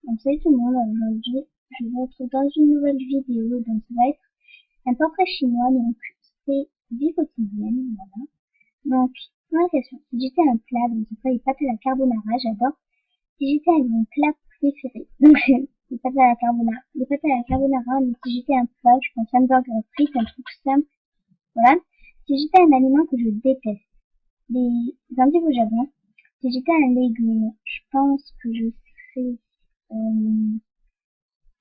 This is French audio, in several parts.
Donc salut tout le monde, aujourd'hui je vous retrouve dans une nouvelle vidéo, donc ça va être un portrait chinois, donc c'est vie quotidienne, voilà. Donc, première question, si j'étais un plat, donc c'est pas les pâtes à la carbonara, j'adore. Si j'étais un plat préféré, donc les pâtes à la carbonara, les pâtes à la carbonara, mais si j'étais un plat, je pense hamburger frites, un truc simple, voilà. Si j'étais un aliment que je déteste, les indices au Japon, si j'étais un légume, je pense que je serais euh,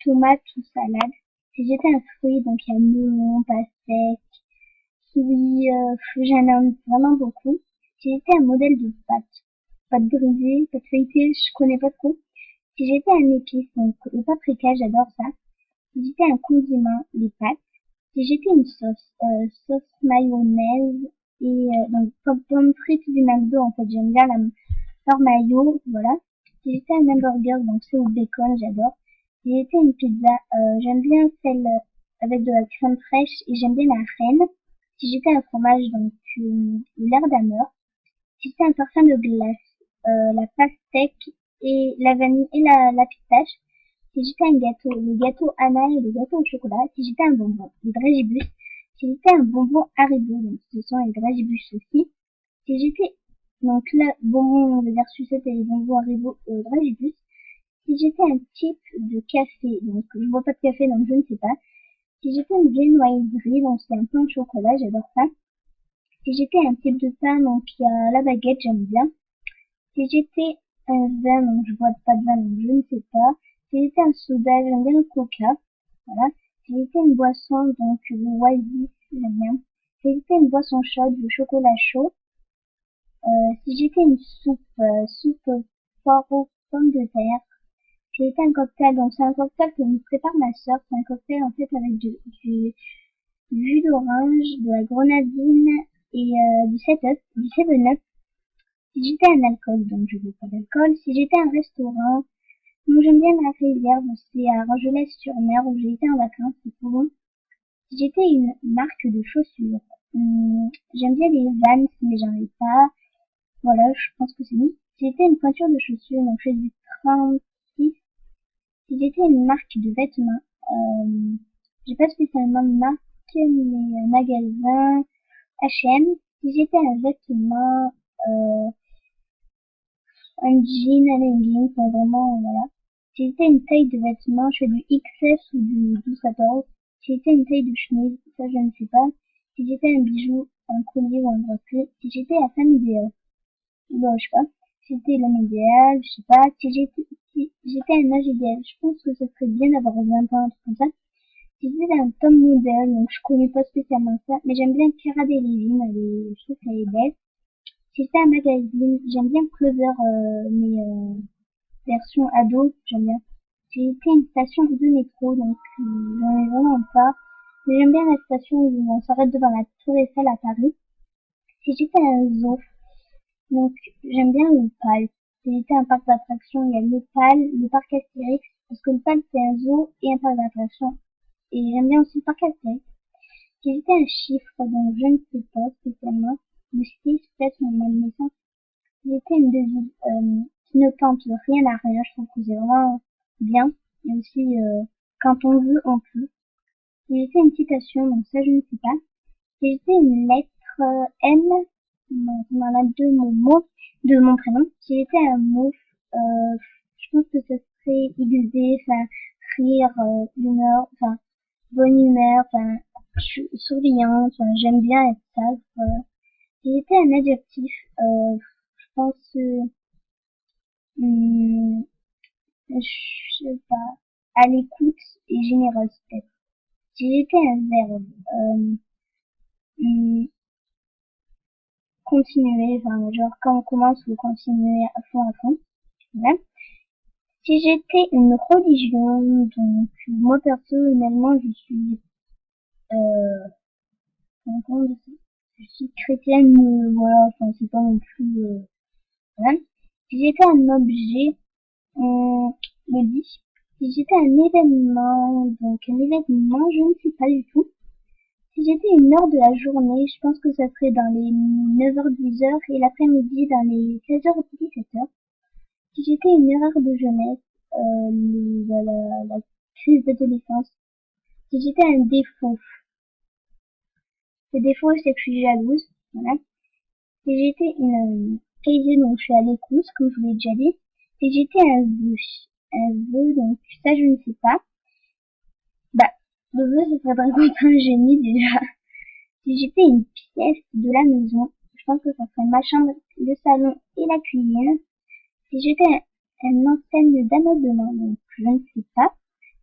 tomate ou salade. Si j'étais un fruit, donc il y a melon, pastèque, kiwi, j'en aime vraiment beaucoup. Si j'étais un modèle de pâte brisée, pâte feuilletée, je connais pas trop. Si j'étais un épice, donc le paprika, j'adore ça. Si j'étais un condiment, les pâtes. Si j'étais une sauce mayonnaise et donc pommes frites du McDo, en fait, j'aime bien leur mayo, voilà. Si j'étais un hamburger, donc c'est au bacon, j'adore. Si j'étais une pizza, j'aime bien celle avec de la crème fraîche et j'aime bien la reine. Si j'étais un fromage, donc l'air d'amour. Si j'étais un parfum de glace, la pastèque et la vanille et la pistache. Si j'étais un gâteau, le gâteau Anna et le gâteau au chocolat. Si j'étais un bonbon, les dragibus. Si j'étais un bonbon Haribo, donc ce sont les dragibus aussi. Si j'étais, donc là, bonbon versus et les bonbons Haribo dragibus. Si j'étais un type de café, donc je bois pas de café, donc je ne sais pas. Si j'étais une viennoiserie, donc c'est un pain au chocolat, j'adore ça. Si j'étais un type de pain, donc il y a la baguette, j'aime bien. Si j'étais un vin, donc je bois pas de vin, donc je ne sais pas. Si j'étais un soda, j'aime bien le coca. Voilà. Si j'étais une boisson, donc le oasis, j'aime bien. Si j'étais une boisson chaude, le chocolat chaud. Si j'étais une soupe poireaux, pommes de terre. Si j'étais un cocktail, donc c'est un cocktail que me prépare ma soeur. C'est un cocktail en fait avec du jus d'orange, de la grenadine et du 7-Up, du 7-Up. Si j'étais un alcool, donc je veux pas d'alcool. Si j'étais un restaurant, donc j'aime bien la réserve, c'est à Argelès-sur-Mer où j'ai été en vacances, c'est trop bon. Si j'étais une marque de chaussures, j'aime bien les Vans, mais j'en ai pas. Voilà, je pense que c'est bon. Si j'étais une pointure de chaussures, donc je fais du 36. Si j'étais une marque de vêtements, j'ai pas spécialement de marque, mais magasin, H&M. Si j'étais un vêtement, un jean, un legging, enfin vraiment, voilà. Si j'étais une taille de vêtements, je fais du XS ou du 12-14. Si j'étais une taille de chemise, ça je ne sais pas. Si j'étais un bijou, un collier ou un bracelet. Si j'étais la femme idéale, bon, je sais pas. Si j'étais l'homme idéal, je sais pas. Si j'étais un âge idéal, je pense que ce serait bien d'avoir 20 ans, un truc comme ça. Si j'étais un top modèle, donc je connais pas spécialement ça, mais j'aime bien Cara Delevingne, je trouve qu'elle est belle. Si c'était un magazine, j'aime bien Closer, mais version ado, j'aime bien. J'ai été à une station de métro, donc j'en ai vraiment pas. Mais j'aime bien la station où on s'arrête devant la Tour Eiffel à Paris. Si j'étais à un zoo, donc j'aime bien le PAL. Si j'étais à un parc d'attractions, il y a le PAL, le parc Astérix, parce que le PAL c'est un zoo et un parc d'attractions. Et j'aime bien aussi le parc Astérix. Si j'étais un chiffre, donc je ne sais pas spécialement. Le 6, peut-être mon année de naissance. J'étais une devise qui ne tente rien à rien. Je trouve que c'est vraiment bien. Et aussi, quand on veut, on peut. Si j'étais une citation, donc ça, je ne sais pas. Si j'étais une lettre M, on en a deux, mon mot, de mon prénom. Si j'étais un mot, je pense que ce serait aiguisé, enfin, rire, humeur, enfin, bonne humeur, enfin, souriant, enfin, j'aime bien être ça, voilà. Si j'étais un adjectif, je pense, Hum, je sais pas. À l'écoute et généreuse, peut-être. Si j'étais un verbe, hum, continuer, enfin, genre quand on commence, ou continuer à fond, à fond. Voilà. Si j'étais une religion, donc moi personnellement, je suis, comment dire ça, je suis chrétienne, voilà, enfin c'est pas non plus, voilà. Si j'étais un objet, on me dit, si j'étais un événement, donc un événement, je ne sais pas du tout. Si j'étais une heure de la journée, je pense que ça serait dans les 9h-10h et l'après-midi dans les 16h-17h. Si j'étais une erreur de jeunesse, la crise d'adolescence. Si j'étais un défaut, le défaut c'est que je suis jalouse, voilà. Si j'étais une qualité, donc je suis à l'écoute, comme je vous l'ai déjà dit. Si j'étais un vœu, donc ça je ne sais pas. Bah, le vœu ce serait de rencontrer un génie déjà. Si j'étais une pièce de la maison, je pense que ça serait ma chambre, le salon et la cuisine. Si j'étais une enseigne d'ameublement, donc je ne sais pas.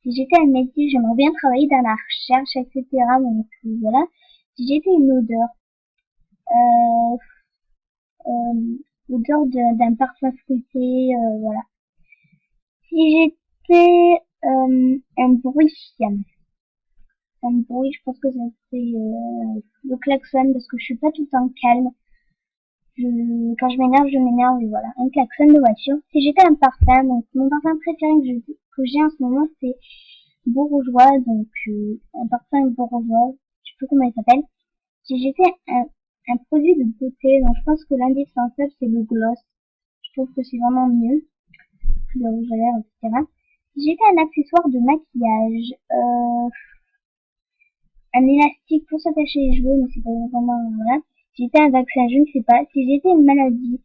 Si j'étais un métier, j'aimerais bien travailler dans la recherche, etc. Donc voilà. Si j'étais une odeur, euh, l'odeur d'un parfum fruité, voilà. Si j'étais un bruit, je pense que ça serait le klaxon parce que je suis pas tout le temps calme. Quand je m'énerve, et voilà. Un klaxon de voiture. Si j'étais un parfum, donc mon parfum préféré que j'ai en ce moment, c'est Bourgeois, donc un parfum bourgeois, je sais plus comment il s'appelle. Si j'étais un produit de beauté, donc je pense que l'indispensable c'est le gloss. Je trouve que c'est vraiment mieux que le rouge à lèvres, etc. Si j'étais un accessoire de maquillage, un élastique pour s'attacher les cheveux, mais c'est pas vraiment, voilà. Si j'étais un vaccin, je ne sais pas. Si j'étais une maladie,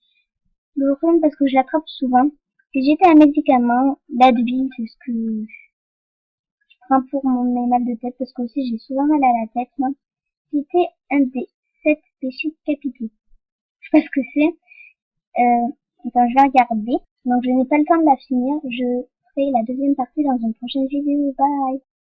le rhume parce que je l'attrape souvent. Si j'étais un médicament, l'Advil, c'est ce que je prends pour mes mal de tête parce que aussi j'ai souvent mal à la tête, moi. Si j'étais un des 7 péchés capitaux. Je sais pas ce que c'est. Attends, je vais regarder. Donc je n'ai pas le temps de la finir. Je ferai la deuxième partie dans une prochaine vidéo. Bye!